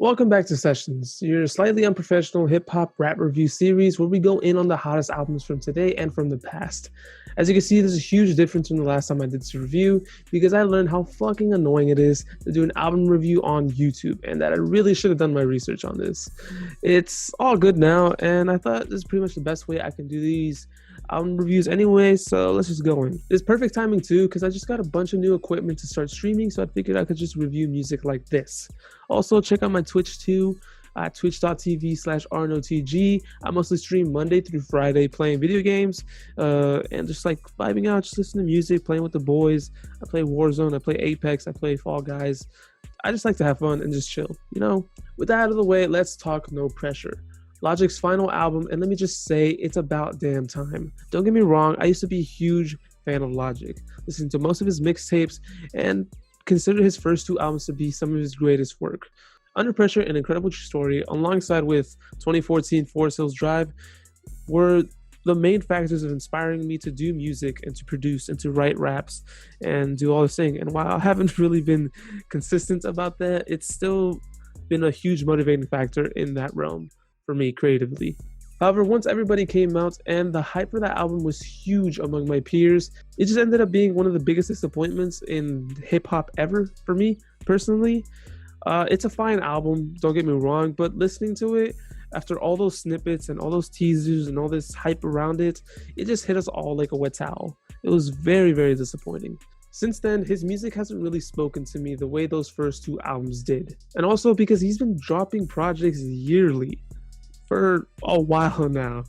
Welcome back to Sessions, your slightly unprofessional hip hop rap review series where we go in on the hottest albums from today and from the past. As you can see, there's a huge difference from the last time I did this review because I learned how fucking annoying it is to do an album review on YouTube and that I really should have done my research on this. It's all good now, and I thought this is pretty much the best way I can do these album reviews anyway, so let's just go in. It's perfect timing too because I just got a bunch of new equipment to start streaming, so I figured I could just review music like this. Also, check out my Twitch too at twitch.tv/RNOTG. I mostly stream Monday through Friday playing video games and just like vibing out, just listening to music, playing with the boys. I play Warzone, I play Apex, I play Fall Guys. I just like to have fun and just chill, you know? With that out of the way, let's talk No Pressure. Logic's final album, and let me just say, it's about damn time. Don't get me wrong, I used to be a huge fan of Logic, listening to most of his mixtapes, and consider his first two albums to be some of his greatest work. Under Pressure and Incredible True Story, alongside with 2014 Forest Hills Drive, were the main factors of inspiring me to do music and to produce and to write raps and do all this thing. And while I haven't really been consistent about that, it's still been a huge motivating factor in that realm for me creatively. However, once everybody came out and the hype for that album was huge among my peers, it just ended up being one of the biggest disappointments in hip-hop ever for me personally. It's a fine album, don't get me wrong, but listening to it after all those snippets and all those teasers and all this hype around it, it just hit us all like a wet towel. It was very, very disappointing. Since then, his music hasn't really spoken to me the way those first two albums did. And also because he's been dropping projects yearly for a while now,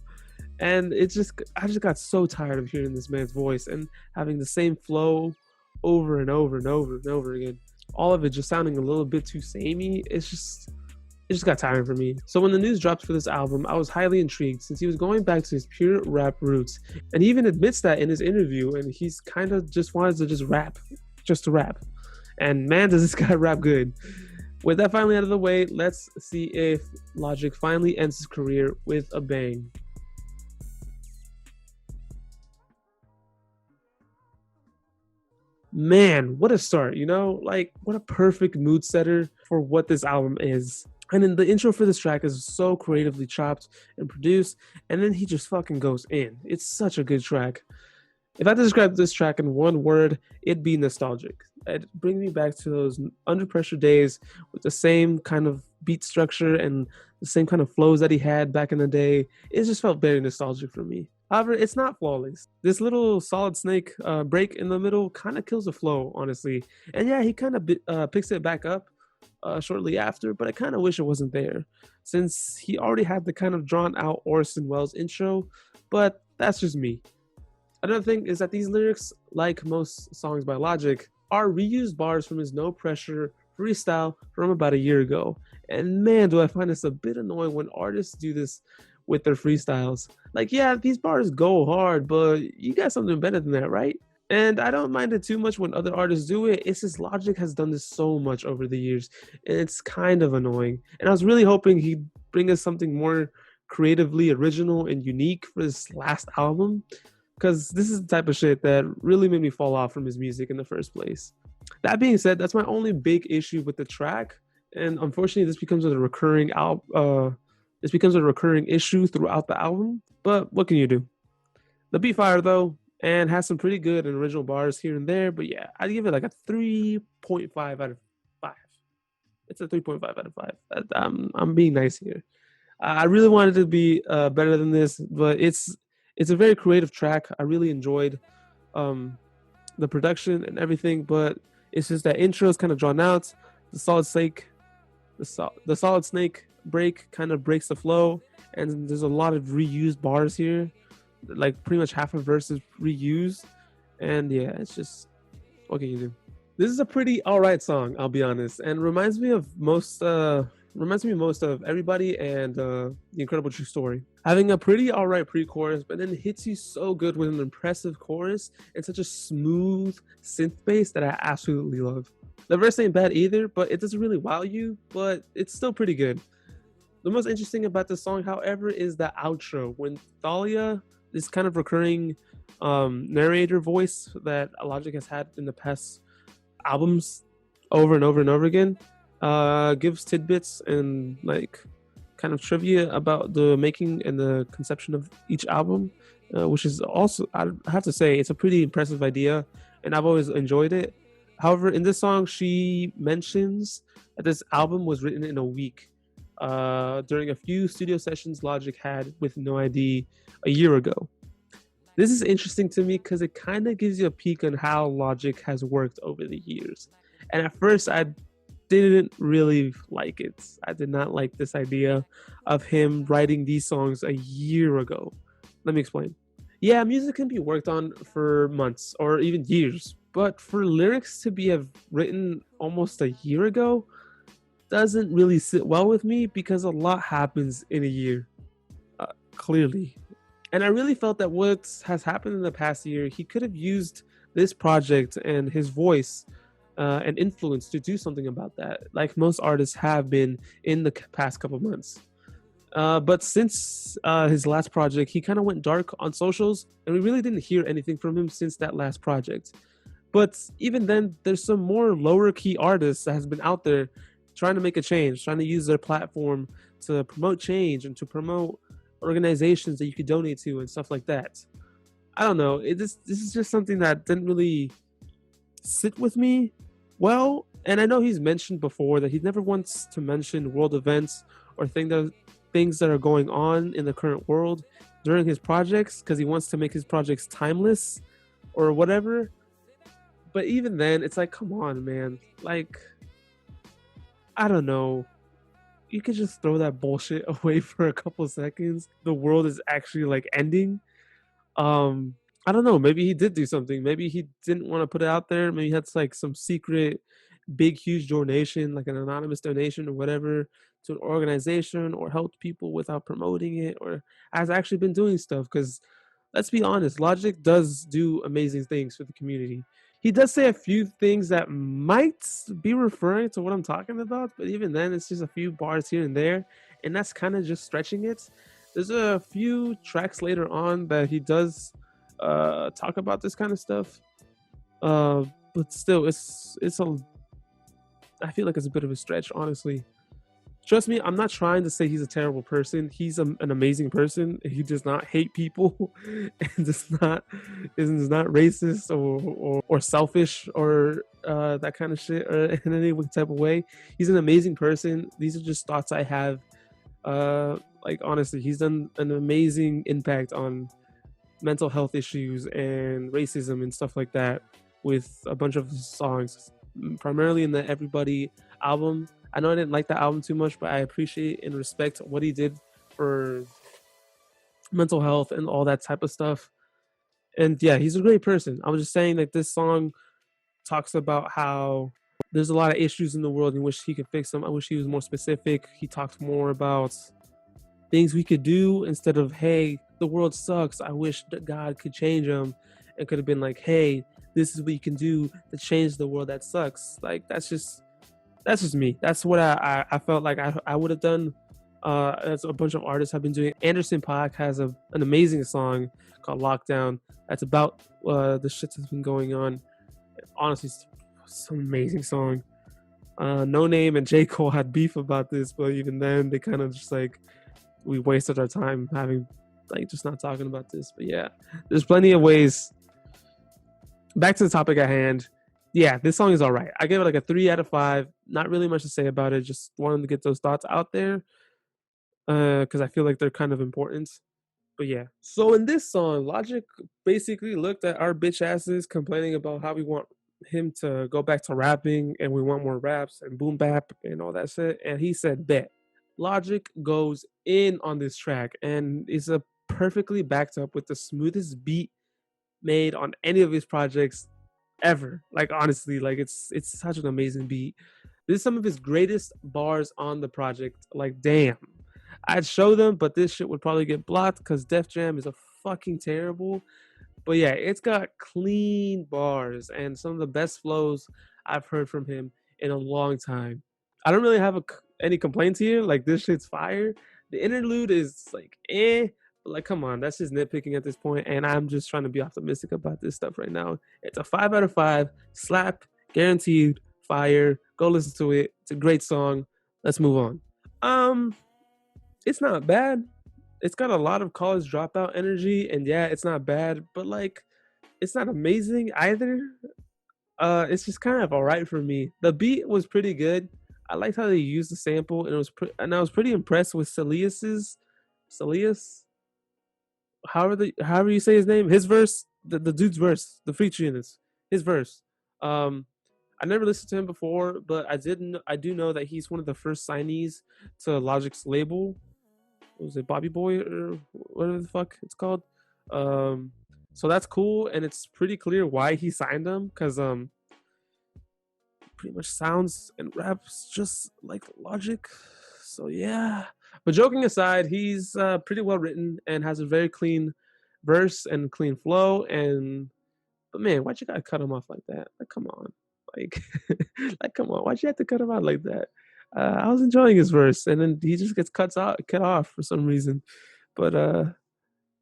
and I just got so tired of hearing this man's voice and having the same flow over and over and over and over again. All of it just sounding a little bit too samey. It just got tiring for me. So when the news dropped for this album, I was highly intrigued since he was going back to his pure rap roots, and he even admits that in his interview. And he's kind of just wanted to just rap, just to rap. And man, does this guy rap good! With that finally out of the way, let's see if Logic finally ends his career with a bang. Man, what a start, you know? Like, what a perfect mood setter for what this album is. And then the intro for this track is so creatively chopped and produced, and then he just fucking goes in. It's such a good track. If I had to describe this track in one word, it'd be nostalgic. It'd bring me back to those Under Pressure days with the same kind of beat structure and the same kind of flows that he had back in the day. It just felt very nostalgic for me. However, it's not flawless. This little Solid Snake break in the middle kind of kills the flow, honestly. And yeah, he kind of picks it back up shortly after, but I kind of wish it wasn't there since he already had the kind of drawn out Orson Welles intro, but that's just me. Another thing is that these lyrics, like most songs by Logic, are reused bars from his No Pressure freestyle from about a year ago. And man, do I find this a bit annoying when artists do this with their freestyles. Like, yeah, these bars go hard, but you got something better than that, right? And I don't mind it too much when other artists do it. It's just Logic has done this so much over the years, and it's kind of annoying. And I was really hoping he'd bring us something more creatively original and unique for this last album, because this is the type of shit that really made me fall off from his music in the first place. That being said, that's my only big issue with the track, and unfortunately, this becomes a recurring issue throughout the album. But what can you do? The beat fire though, and has some pretty good and original bars here and there. But yeah, I'd give it like a 3.5 out of 5. It's a 3.5 out of 5. I'm being nice here. I really wanted to be better than this, but it's a very creative track. I really enjoyed the production and everything, but it's just that intro is kind of drawn out. The Solid Snake break kind of breaks the flow, and there's a lot of reused bars here. Like pretty much half a verse is reused, and yeah, it's just, what can you do? This is a pretty alright song, I'll be honest, and reminds me most of Everybody and The Incredible True Story. Having a pretty alright pre-chorus, but then hits you so good with an impressive chorus and such a smooth synth bass that I absolutely love. The verse ain't bad either, but it doesn't really wow you, but it's still pretty good. The most interesting about this song, however, is the outro, when Thalia, this kind of recurring narrator voice that Logic has had in the past albums over and over and over again, gives tidbits and like kind of trivia about the making and the conception of each album, which is also, I have to say, it's a pretty impressive idea, and I've always enjoyed it. However, in this song, she mentions that this album was written in a week during a few studio sessions Logic had with No ID a year ago. This is interesting to me because it kind of gives you a peek on how Logic has worked over the years. And at first, I didn't really like it. I did not like this idea of him writing these songs a year ago. Let me explain. Yeah, music can be worked on for months or even years, but for lyrics to be written almost a year ago doesn't really sit well with me because a lot happens in a year, clearly. And I really felt that what has happened in the past year, he could have used this project and his voice and influence to do something about that, like most artists have been in the past couple months. But since his last project, he kind of went dark on socials, and we really didn't hear anything from him since that last project. But even then, there's some more lower key artists that has been out there trying to make a change, trying to use their platform to promote change and to promote organizations that you could donate to and stuff like that. I don't know. This is just something that didn't really sit with me well. And I know he's mentioned before that he never wants to mention world events or things that are going on in the current world during his projects because he wants to make his projects timeless or whatever. But even then, it's like, come on, man. Like, I don't know. You could just throw that bullshit away for a couple seconds. The world is actually like ending. I don't know. Maybe he did do something. Maybe he didn't want to put it out there. Maybe he had like some secret, big, huge donation, like an anonymous donation or whatever, to an organization, or helped people without promoting it, or has actually been doing stuff. Because let's be honest, Logic does do amazing things for the community. He does say a few things that might be referring to what I'm talking about, but even then, it's just a few bars here and there, and that's kind of just stretching it. There's a few tracks later on that he does talk about this kind of stuff, but still, it's a. I feel like it's a bit of a stretch, honestly. Trust me, I'm not trying to say he's a terrible person. He's an amazing person. He does not hate people, and is not racist or selfish or that kind of shit or in any type of way. He's an amazing person. These are just thoughts I have. Like honestly, he's done an amazing impact on mental health issues and racism and stuff like that with a bunch of songs, primarily in the Everybody album. I know I didn't like the album too much, but I appreciate and respect what he did for mental health and all that type of stuff. And yeah, he's a great person. I was just saying that this song talks about how there's a lot of issues in the world in which he could fix them. I wish he was more specific. He talked more about things we could do instead of, hey, the world sucks. I wish that God could change them. It could have been like, hey, this is what you can do to change the world that sucks. Like, that's just me. That's what I felt like I would have done. As a bunch of artists have been doing. Anderson .Paak has an amazing song called Lockdown that's about the shit that's been going on. Honestly, it's an amazing song. No Name and J. Cole had beef about this, but even then they kind of just like, we wasted our time having like just not talking about this. But yeah, there's plenty of ways. Back to the topic at hand. Yeah, this song is all right. I give it like a 3 out of 5. Not really much to say about it. Just wanted to get those thoughts out there because I feel like they're kind of important. But yeah. So in this song, Logic basically looked at our bitch asses complaining about how we want him to go back to rapping and we want more raps and boom bap and all that shit. And he said, bet. Logic goes in on this track and is a perfectly backed up with the smoothest beat made on any of his projects ever. Like honestly, like it's such an amazing beat. This is some of his greatest bars on the project. Like damn, I'd show them, but this shit would probably get blocked because Def Jam is a fucking terrible. But yeah, it's got clean bars and some of the best flows I've heard from him in a long time. I don't really have any complaints here. Like this shit's fire. The interlude is like but like come on, that's just nitpicking at this point, and I'm just trying to be optimistic about this stuff right now. It's a 5 out of 5, slap, guaranteed, fire, Go listen to it. It's a great song. Let's move on. Um, it's not bad. It's got a lot of college dropout energy, and yeah, it's not bad, but like, it's not amazing either. It's just kind of all right for me. The beat was pretty good. I liked how they used the sample, and and I was pretty impressed with Celius, however you say his name, his verse, the dude's verse, the feature in this, his verse. Um, I never listened to him before, but I do know that he's one of the first signees to Logic's label. What was it, Bobby Boy or whatever the fuck it's called? Um, so that's cool, and it's pretty clear why he signed him because pretty much sounds and raps just like Logic. So yeah. But joking aside, he's pretty well written and has a very clean verse and clean flow. And but man, why'd you gotta cut him off like that? Like, come on, like, like, come on, why'd you have to cut him out like that? I was enjoying his verse, and then he just gets cut off for some reason. But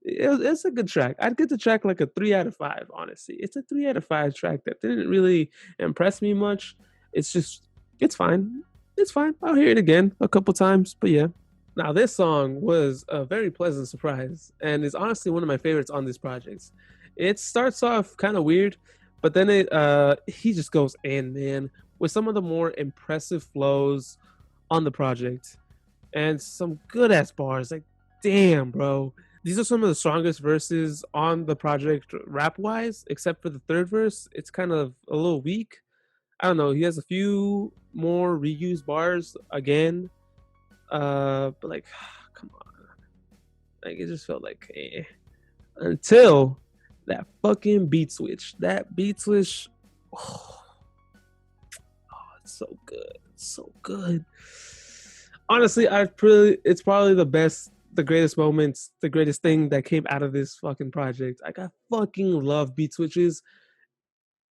it's a good track. I'd give the track like a 3 out of 5. Honestly, it's a 3 out of 5 track that didn't really impress me much. It's just, it's fine. It's fine. I'll hear it again a couple times. But yeah. Now this song was a very pleasant surprise, and is honestly one of my favorites on this project. It starts off kind of weird, but then he just goes in, man, with some of the more impressive flows on the project, and some good ass bars. Like, damn, bro, these are some of the strongest verses on the project rap wise, except for the third verse. It's kind of a little weak. I don't know. He has a few more reused bars again. But like, come on. Like, it just felt like until that fucking beat switch. That beat switch, oh, it's so good. It's so good. Honestly, it's probably the greatest moments, the greatest thing that came out of this fucking project. Like, I fucking love beat switches,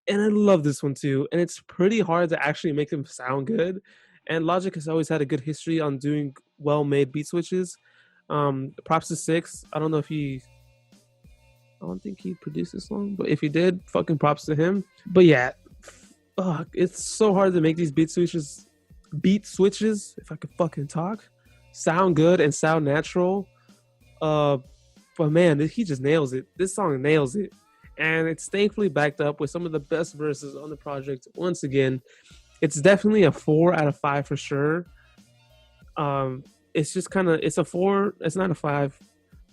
and I love this one too. And it's pretty hard to actually make them sound good. And Logic has always had a good history on doing well-made beat switches. Props to Six. I don't know if I don't think he produced this song, but if he did, fucking props to him. But yeah, it's so hard to make these beat switches, if I could fucking talk, sound good and sound natural. But man, he just nails it. This song nails it. And it's thankfully backed up with some of the best verses on the project. Once again, it's definitely a 4 out of 5 for sure. It's just it's a 4. It's not a 5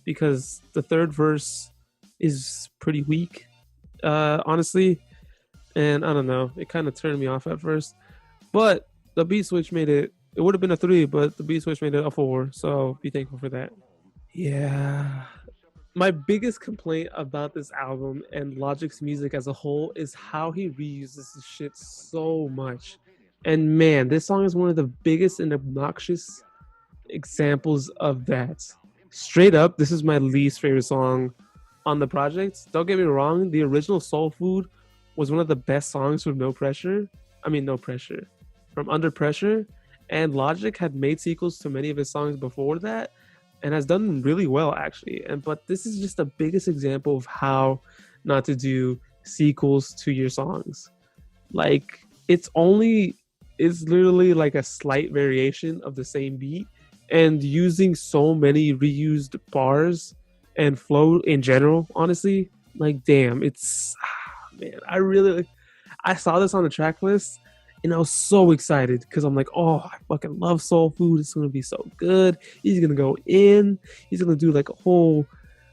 because the third verse is pretty weak, honestly. And I don't know, it kind of turned me off at first. But the beat switch made it. It would have been a 3, but the beat switch made it a 4. So be thankful for that. Yeah. My biggest complaint about this album and Logic's music as a whole is how he reuses this shit so much. And man, this song is one of the biggest and obnoxious examples of that. Straight up, this is my least favorite song on the project. Don't get me wrong, the original Soul Food was one of the best songs from No Pressure. From Under Pressure. And Logic had made sequels to many of his songs before that, and has done really well actually. But this is just the biggest example of how not to do sequels to your songs. Like, it's literally like a slight variation of the same beat, and using so many reused bars and flow in general, honestly, like, damn, it's man, I saw this on the track list and I was so excited because I'm like, oh, I fucking love Soul Food. It's going to be so good. He's going to go in. He's going to do like a whole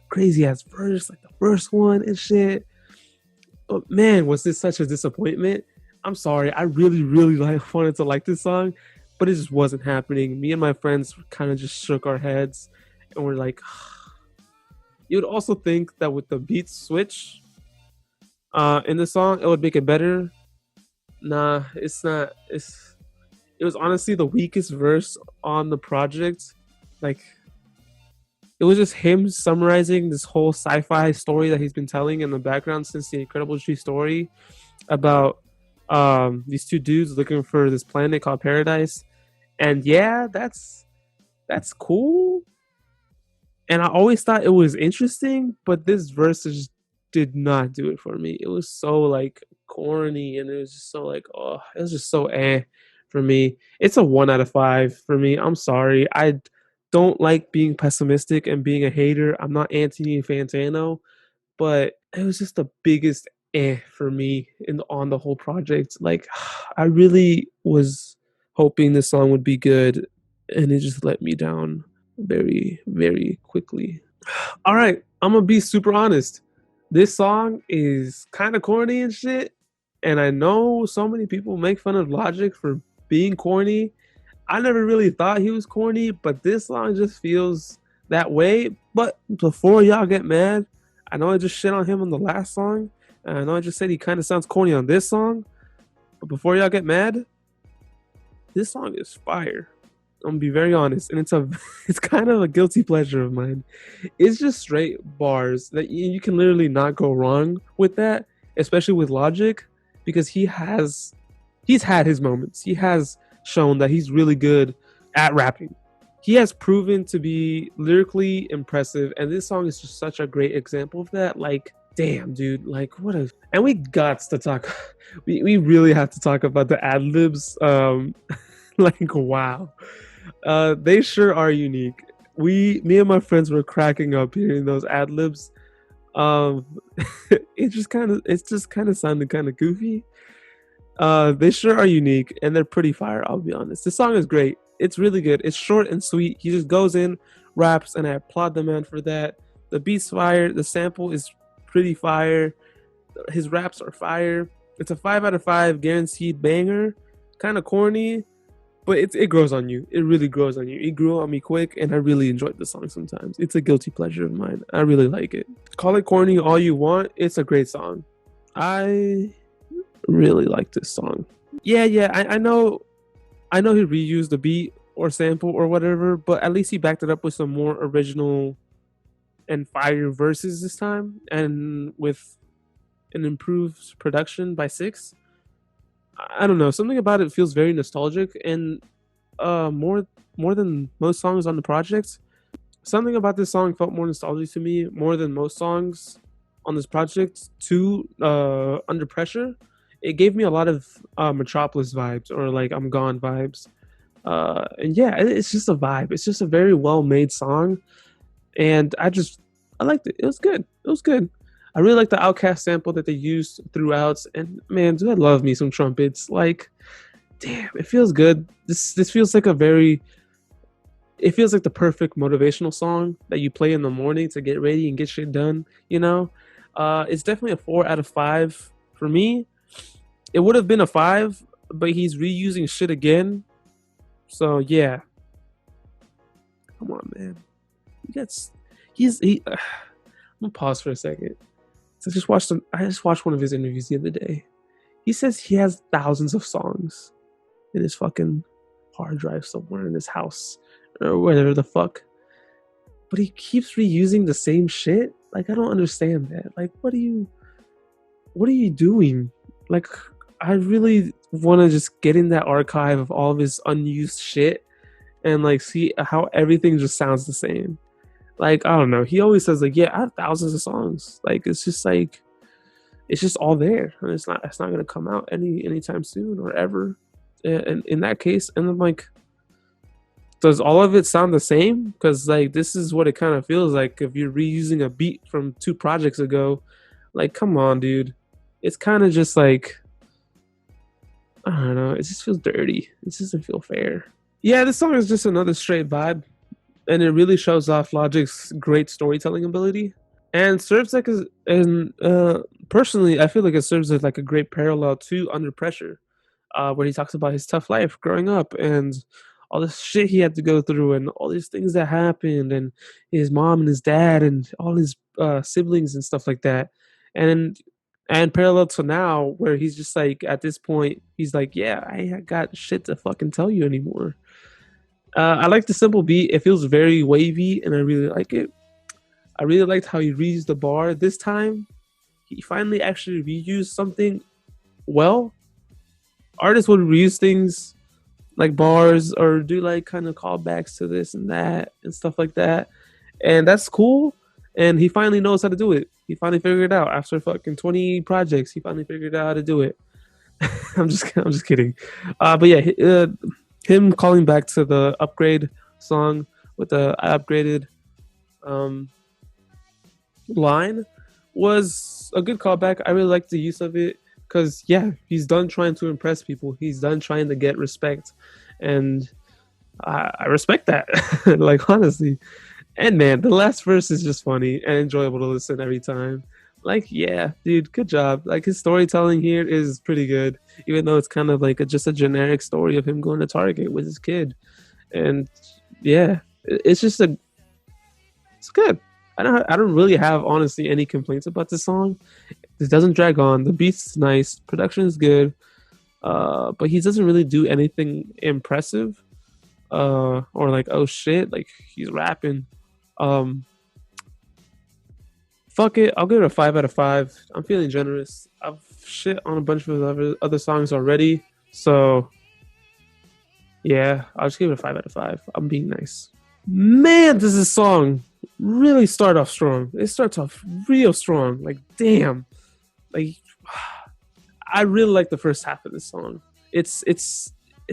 crazy ass verse, like the first one and shit. But man, was this such a disappointment. I'm sorry. I really, really wanted to like this song, but it just wasn't happening. Me and my friends kind of just shook our heads and we're like, you would also think that with the beat switch in the song, it would make it better. Nah, it's not. It was honestly the weakest verse on the project. Like, it was just him summarizing this whole sci-fi story that he's been telling in the background since the Incredible Tree story about these two dudes looking for this planet called Paradise. And yeah, that's cool. And I always thought it was interesting, but this verse just did not do it for me. It was so like corny, and it was just so like, oh, it was just so for me. It's a 1 out of 5 for me. I'm sorry. I don't like being pessimistic and being a hater. I'm not Anthony Fantano, but it was just the biggest for me on the whole project. Like, I really was hoping this song would be good, and it just let me down very, very quickly. All right, I'm gonna be super honest. This song is kind of corny and shit, and I know so many people make fun of Logic for being corny. I never really thought he was corny, but this song just feels that way. But before y'all get mad, I know I just shit on him on the last song, and I know I just said he kind of sounds corny on this song. But before y'all get mad, this song is fire. I'm gonna be very honest, and it's kind of a guilty pleasure of mine. It's just straight bars that you can literally not go wrong with that, especially with Logic, because he's had his moments. He has shown that he's really good at rapping. He has proven to be lyrically impressive, and this song is just such a great example of that. Like, damn, dude, like what a and we got to talk. We really have to talk about the ad libs. Like, wow. They sure are unique. Me and my friends were cracking up hearing those ad libs. It's just kind of sounded kind of goofy. They sure are unique, and they're pretty fire. I'll be honest. This song is great. It's really good. It's short and sweet. He just goes in, raps, and I applaud the man for that. The beat's fire. The sample is pretty fire. His raps are fire. It's a 5 out of 5 guaranteed banger. Kind of corny, but it grows on you. It really grows on you. It grew on me quick, and I really enjoyed the song sometimes. It's a guilty pleasure of mine. I really like it. Call it corny all you want. It's a great song. I really like this song. Yeah, I know he reused the beat or sample or whatever, but at least he backed it up with some more original and fire verses this time, and with an improved production by 6. I don't know, something about it feels very nostalgic, and more than most songs on the project. Something about this song felt more nostalgic to me, more than most songs on this project. To Under Pressure, it gave me a lot of Metropolis vibes, or like I'm Gone vibes. And yeah, it's just a vibe. It's just a very well made song, and I liked it. It was good. It was good. I really like the Outkast sample that they used throughout, and man, do I love me some trumpets. Like, damn, it feels good. This feels like it feels like the perfect motivational song that you play in the morning to get ready and get shit done, you know? It's definitely a 4 out of 5 for me. It would have been a 5, but he's reusing shit again. So yeah. Come on, man. I'm gonna pause for a second. So I just watched one of his interviews the other day. He says he has thousands of songs in his fucking hard drive somewhere in his house or whatever the fuck. But he keeps reusing the same shit. Like, I don't understand that. Like, what are you doing? Like, I really want to just get in that archive of all of his unused shit and like see how everything just sounds the same. Like, I don't know. He always says like, yeah, I have thousands of songs. Like, it's just all there, and it's not gonna come out anytime soon or ever. And in that case, and I'm like, does all of it sound the same? Because like, this is what it kind of feels like if you're reusing a beat from 2 projects ago. Like, come on, dude. It's kind of just like, I don't know. It just feels dirty. It doesn't feel fair. Yeah, this song is just another straight vibe, and it really shows off Logic's great storytelling ability, and serves like personally, I feel like it serves as like a great parallel to Under Pressure, where he talks about his tough life growing up and all this shit he had to go through and all these things that happened, and his mom and his dad and all his siblings and stuff like that, and parallel to now where he's just like, at this point he's like, yeah, I ain't got shit to fucking tell you anymore. I like the simple beat. It feels very wavy, and I really like it. I really liked how he reused the bar this time. He finally actually reused something well. Artists would reuse things like bars or do like kind of callbacks to this and that and stuff like that, and that's cool. And he finally knows how to do it. He finally figured it out after fucking 20 projects. He finally figured out how to do it. I'm just kidding. But yeah, him calling back to the upgrade song with the I upgraded um, line was a good callback. I really like the use of it because yeah, he's done trying to impress people. He's done trying to get respect, and I respect that. Like honestly, and man, the last verse is just funny and enjoyable to listen every time. Like yeah, dude, good job. Like his storytelling here is pretty good, even though it's kind of like just a generic story of him going to Target with his kid, and yeah, it's just it's good. I don't really have honestly any complaints about this song. It doesn't drag on. The beat's nice. Production is good. But he doesn't really do anything impressive. Or like oh shit, like he's rapping. Um, Fuck it. I'll give it a 5 out of 5. I'm feeling generous. I've shit on a bunch of other songs already, so yeah, I'll just give it a 5 out of 5. I'm being nice. Man, does this song really start off strong? It starts off real strong. Like, damn. Like, I really like the first half of this song. It's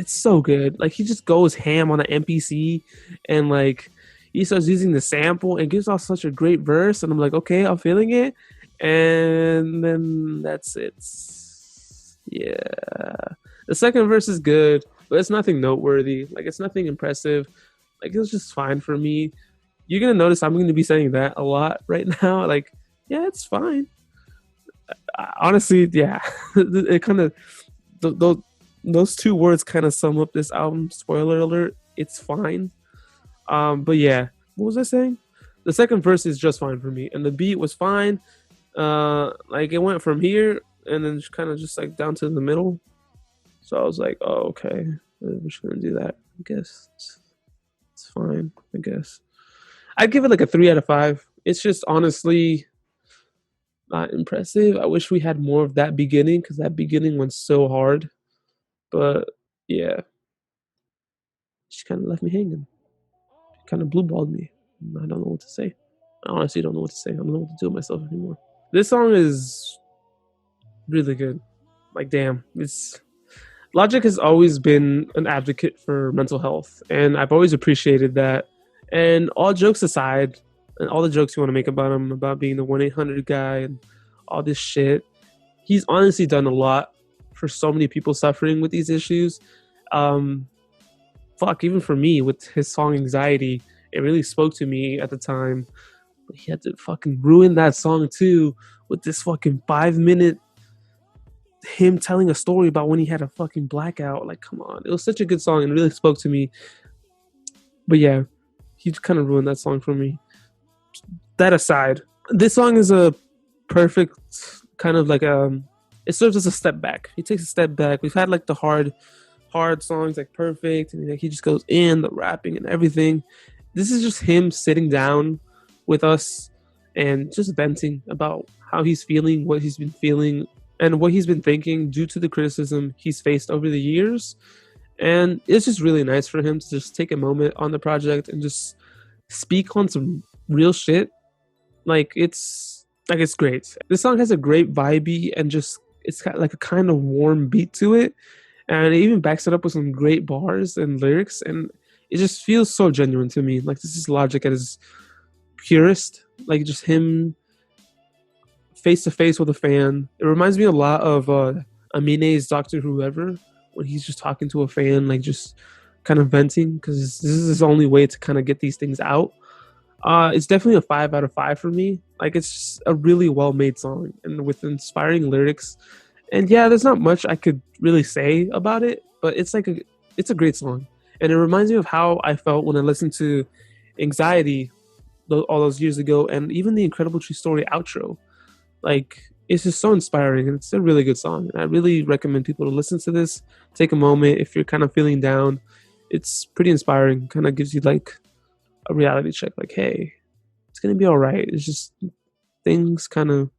so good. Like, he just goes ham on the MPC, and like he starts using the sample and gives off such a great verse. And I'm like, okay, I'm feeling it. And then that's it. Yeah, the second verse is good, but it's nothing noteworthy. Like, it's nothing impressive. Like, it was just fine for me. You're gonna notice I'm gonna be saying that a lot right now. Like, yeah, it's fine. Honestly, yeah, it kind of those two words kind of sum up this album. Spoiler alert: it's fine. But yeah, what was I saying? The second verse is just fine for me, and the beat was fine. Like it went from here and then kind of just like down to the middle. So I was like, oh, okay, we're just gonna do that. I guess it's fine. I guess I'd give it like a 3 out of 5. It's just honestly not impressive. I wish we had more of that beginning because that beginning went so hard. But yeah, she kind of left me hanging. Kind of blue balled me. I don't know what to say. I honestly don't know what to say. I don't know what to do with myself anymore. This song is really good. Like, damn, it's Logic has always been an advocate for mental health, and I've always appreciated that. And all jokes aside, and all the jokes you want to make about him, about being the 1-800 guy and all this shit, he's honestly done a lot for so many people suffering with these issues. Fuck, even for me with his song Anxiety, it really spoke to me at the time. But he had to fucking ruin that song too with this fucking 5-minute him telling a story about when he had a fucking blackout. Like, come on. It was such a good song and really spoke to me. But yeah, he kind of ruined that song for me. That aside, this song is a perfect kind of like it serves as a step back. He takes a step back. We've had like the hard songs like Perfect, and like he just goes in the rapping and everything. This is just him sitting down with us and just venting about how he's feeling, what he's been feeling, and what he's been thinking due to the criticism he's faced over the years. And it's just really nice for him to just take a moment on the project and just speak on some real shit. Like it's great. This song has a great vibe and just it's got like a kind of warm beat to it, and it even backs it up with some great bars and lyrics, and it just feels so genuine to me. Like this is Logic at his purest, like just him face to face with a fan. It reminds me a lot of Amine's Doctor Whoever, when he's just talking to a fan, like just kind of venting, because this is his only way to kind of get these things out. It's definitely a 5 out of 5 for me. Like it's just a really well made song and with inspiring lyrics. And yeah, there's not much I could really say about it, but it's a great song. And it reminds me of how I felt when I listened to Anxiety all those years ago, and even the Incredible True Story outro. Like it's just so inspiring, and it's a really good song. And I really recommend people to listen to this. Take a moment if you're kind of feeling down. It's pretty inspiring. Kind of gives you like a reality check. Like, hey, it's gonna be all right. It's just things kind of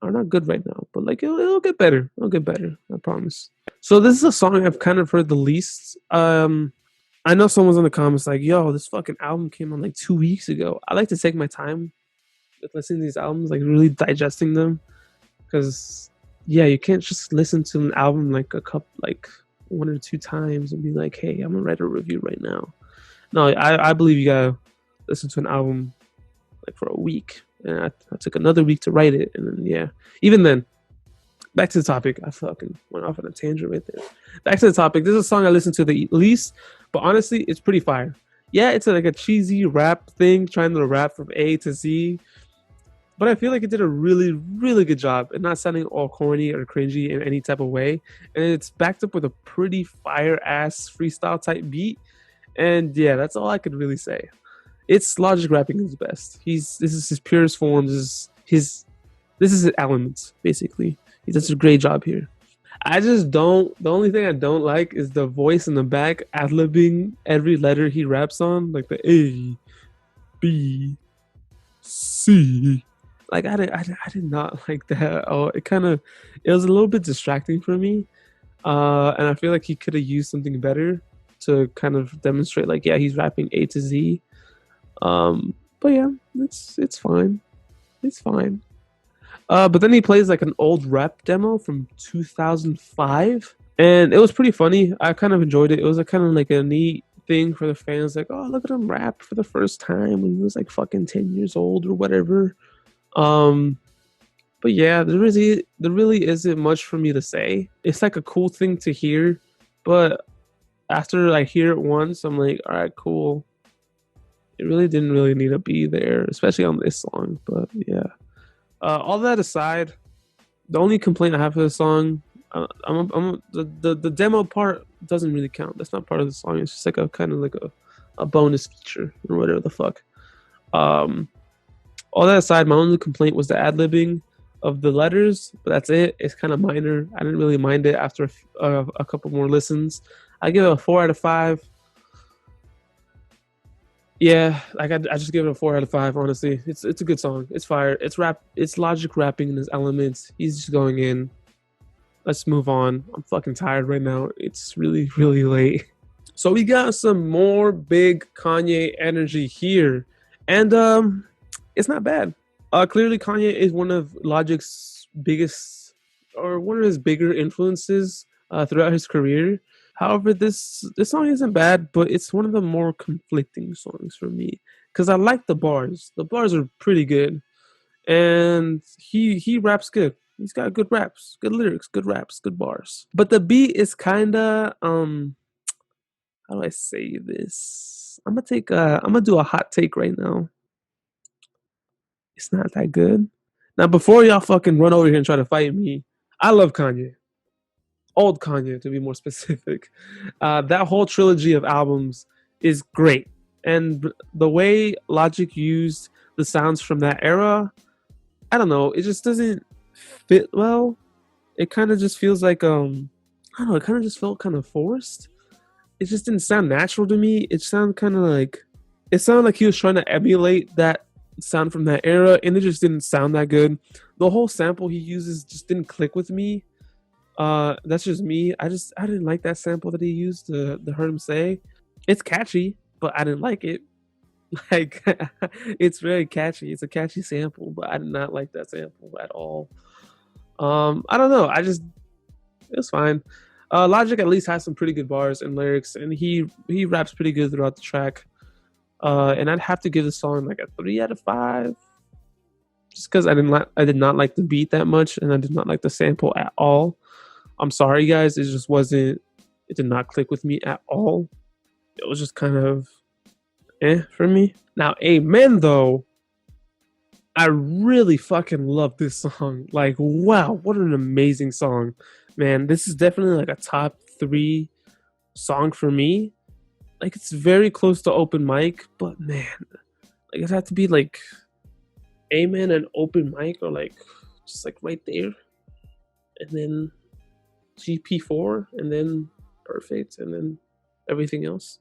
are not good right now, but like it'll get better. It'll get better. I promise. So this is a song I've kind of heard the least. I know someone's in the comments like, "Yo, this fucking album came on like 2 weeks ago." I like to take my time with listening to these albums, like really digesting them, because yeah, you can't just listen to an album like like one or two times and be like, hey, I'm gonna write a review right now. No, I believe you gotta listen to an album like for a week, and I took another week to write it, and then yeah, even then, back to the topic. I fucking went off on a tangent right there. Back to the topic. This is a song I listen to the least, but honestly, it's pretty fire. Yeah, it's like a cheesy rap thing, trying to rap from A to Z, but I feel like it did a really, really good job and not sounding all corny or cringy in any type of way. And it's backed up with a pretty fire ass freestyle type beat. And yeah, that's all I could really say. It's Logic rapping his best. This is his purest form. This is his elements basically. He does a great job here. I just don't. The only thing I don't like is the voice in the back ad-libbing every letter he raps on, like the A, B, C. Like I did not like that. Oh, it was a little bit distracting for me. And I feel like he could have used something better to kind of demonstrate, like, yeah, he's rapping A to Z. But yeah, it's fine. It's fine. But then he plays like an old rap demo from 2005, and it was pretty funny. I kind of enjoyed it. It was a kind of like a neat thing for the fans, like, oh, look at him rap for the first time when he was like fucking 10 years old or whatever. But yeah, there really isn't much for me to say. It's like a cool thing to hear, but after I hear it once, I'm like, all right, cool. It really didn't really need to be there, especially on this song. But yeah. All that aside, the only complaint I have for the song, the demo part doesn't really count. That's not part of the song. It's just like a kind of like a bonus feature or whatever the fuck. All that aside, my only complaint was the ad-libbing of the letters, but that's it. It's kind of minor. I didn't really mind it after a couple more listens. I give it a 4 out of 5. Yeah, like I just give it a 4 out of 5. Honestly, it's a good song. It's fire. It's rap. It's Logic rapping in his elements. He's just going in. Let's move on. I'm fucking tired right now. It's really, really late. So we got some more big Kanye energy here, and it's not bad. Clearly Kanye is one of Logic's biggest, or one of his bigger influences throughout his career. However, this song isn't bad, but it's one of the more conflicting songs for me because I like the bars. The bars are pretty good, and he raps good. He's got good raps, good lyrics, good raps, good bars. But the beat is kinda how do I say this? I'm gonna do a hot take right now. It's not that good. Now, before y'all fucking run over here and try to fight me, I love Kanye. Old Kanye, to be more specific. That whole trilogy of albums is great. And the way Logic used the sounds from that era, I don't know, it just doesn't fit well. It kind of just feels like, I don't know, it kind of just felt kind of forced. It just didn't sound natural to me. It sounded like he was trying to emulate that sound from that era, and it just didn't sound that good. The whole sample he uses just didn't click with me. That's just me. I didn't like that sample that he used to heard him say. It's catchy, but I didn't like it. Like it's very catchy. It's a catchy sample, but I did not like that sample at all. I don't know. It was fine. Logic at least has some pretty good bars and lyrics, and he raps pretty good throughout the track. And I'd have to give the song like a 3 out of 5, just because I did not like the beat that much, and I did not like the sample at all. I'm sorry, guys. It did not click with me at all. It was just kind of for me. Now, Amen, though, I really fucking love this song. Like, wow, what an amazing song. Man, this is definitely like a top 3 song for me. Like, it's very close to Open Mic, but man, like, it had to be like Amen and Open Mic, or like just like right there. And then GP4, and then Perfect, and then everything else.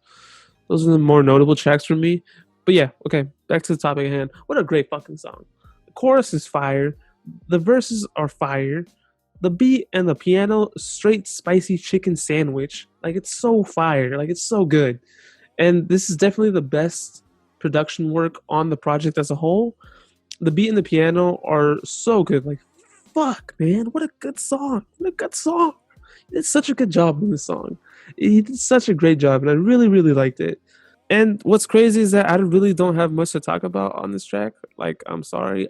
Those are the more notable tracks for me. But yeah, okay, back to the topic at hand. What a great fucking song. The chorus is fire. The verses are fire. The beat and the piano, straight spicy chicken sandwich. Like, it's so fire. Like, it's so good. And this is definitely the best production work on the project as a whole. The beat and the piano are so good. Like, fuck, man, what a good song! What a good song! He did such a good job on this song. He did such a great job, and I really, really liked it. And what's crazy is that I really don't have much to talk about on this track. Like, I'm sorry,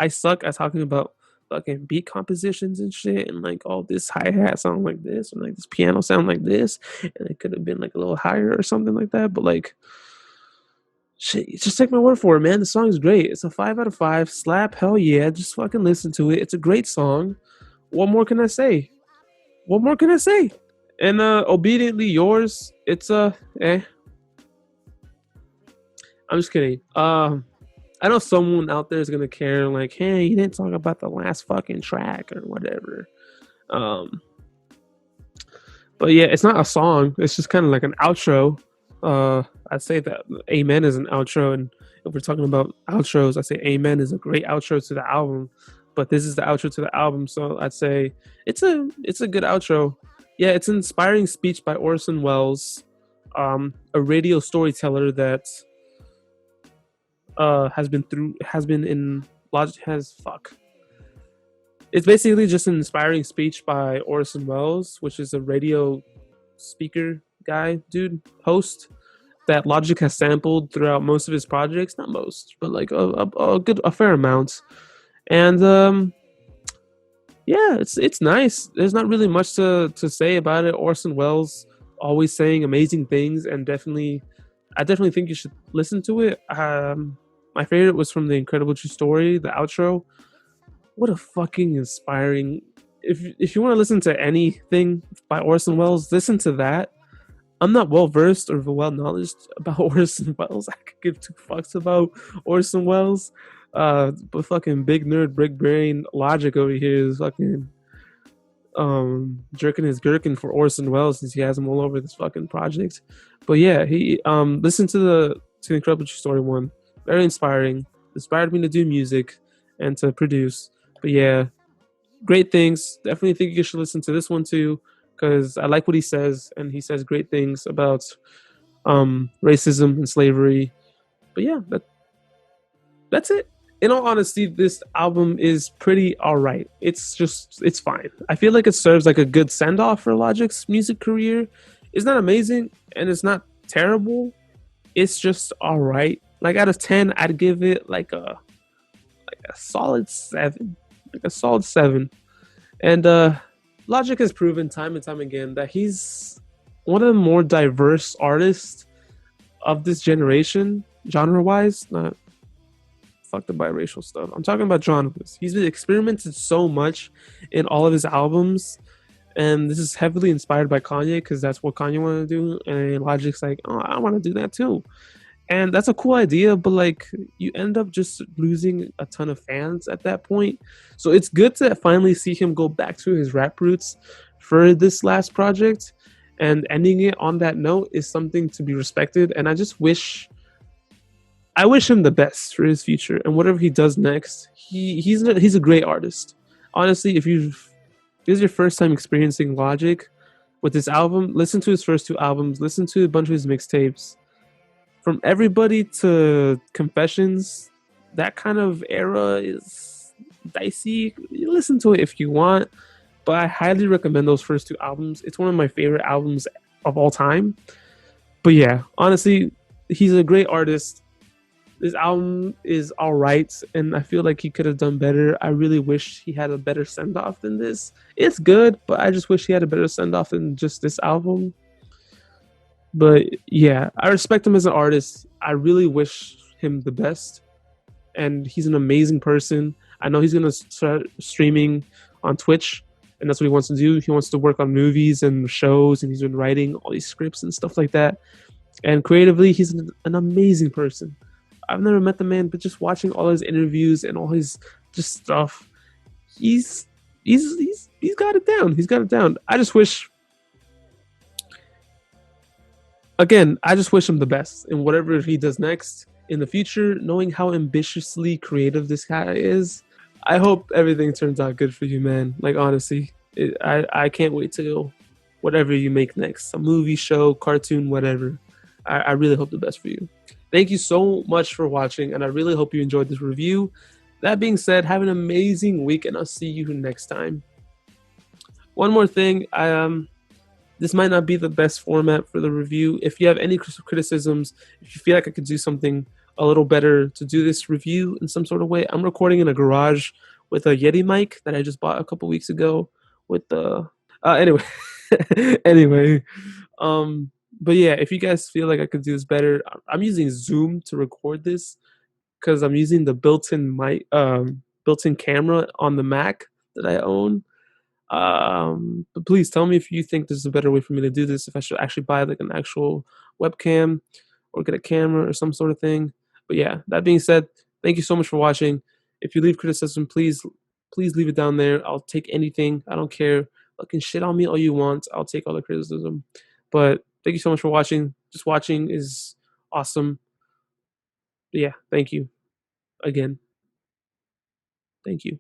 I suck at talking about fucking beat compositions and shit, and like, oh, this hi hat sound like this, and like this piano sound like this, and it could have been like a little higher or something like that. But like, shit, just take my word for it, man. The song is great. It's a 5 out of 5. Slap, hell yeah. Just fucking listen to it. It's a great song. What more can I say? What more can I say? And obediently yours. It's eh. I'm just kidding. I know someone out there is gonna care, like, hey, you didn't talk about the last fucking track or whatever. Um, but yeah, it's not a song. It's just kind of like an outro. I'd say that Amen is an outro, and if we're talking about outros, I say Amen is a great outro to the album. But this is the outro to the album, so I'd say it's a good outro. Yeah, it's an inspiring speech by Orson Welles, a radio storyteller that has been in Logic has fuck. It's basically just an inspiring speech by Orson Welles, which is a radio speaker guy, dude, host that Logic has sampled throughout most of his projects. Not most, but like a fair amount. And yeah, it's nice. There's not really much to say about it. Orson Welles always saying amazing things, and I definitely think you should listen to it. My favorite was from The Incredible True Story, the outro. What a fucking inspiring. If you want to listen to anything by Orson Welles, listen to that. I'm not well versed or well knowledge about Orson Welles. I could give two fucks about Orson Welles. But fucking big nerd, big brain Logic over here is fucking jerking his gherkin for Orson Welles since he has him all over this fucking project. But yeah, he listen to the Incredible True Story one. Very inspiring. Inspired me to do music and to produce. But yeah, great things. Definitely think you should listen to this one too, because I like what he says, and he says great things about racism and slavery. But yeah, that's it. In all honesty, this album is pretty alright. It's fine. I feel like it serves like a good send off for Logic's music career. It's not amazing and it's not terrible. It's just alright. Like out of 10, I'd give it like a solid 7. Like a solid 7. And Logic has proven time and time again that he's one of the more diverse artists of this generation, genre-wise. Not fuck the biracial stuff. I'm talking about genres. He's been experimented so much in all of his albums, and this is heavily inspired by Kanye because that's what Kanye wanted to do. And Logic's like, oh, I want to do that too. And that's a cool idea, but like you end up just losing a ton of fans at that point. So it's good to finally see him go back to his rap roots for this last project, and ending it on that note is something to be respected. And I wish him the best for his future and whatever he does next. He's a great artist. Honestly, if this is your first time experiencing Logic with this album, listen to his first 2 albums, listen to a bunch of his mixtapes. From Everybody to Confessions, that kind of era is dicey. You listen to it if you want, but I highly recommend those first 2 albums. It's one of my favorite albums of all time. But yeah, honestly, he's a great artist. This album is all right, and I feel like he could have done better. I really wish he had a better send-off than this. It's good, but I just wish he had a better send-off than just this album. But yeah, I respect him as an artist. I really wish him the best, and he's an amazing person. I know he's going to start streaming on Twitch, and that's what he wants to do. He wants to work on movies and shows, and he's been writing all these scripts and stuff like that. And creatively, he's an amazing person. I've never met the man, but just watching all his interviews and all his just stuff, he's got it down. He's got it down. I just wish him the best in whatever he does next in the future, knowing how ambitiously creative this guy is. I hope everything turns out good for you, man. Like, honestly, I can't wait to whatever you make next, a movie, show, cartoon, whatever. I really hope the best for you. Thank you so much for watching, and I really hope you enjoyed this review. That being said, have an amazing week, and I'll see you next time. One more thing, this might not be the best format for the review. If you have any criticisms, if you feel like I could do something a little better to do this review in some sort of way, I'm recording in a garage with a Yeti mic that I just bought a couple weeks ago. With the anyway, anyway, but yeah, if you guys feel like I could do this better, I'm using Zoom to record this because I'm using the built-in mic, built-in camera on the Mac that I own. But please tell me if you think this is a better way for me to do this. If I should actually buy like an actual webcam or get a camera or some sort of thing. But yeah, that being said, thank you so much for watching. If you leave criticism, please leave it down there. I'll take anything. I don't care. Fucking shit on me all you want. I'll take all the criticism. But thank you so much for watching. Just watching is awesome. But yeah, thank you again. Thank you.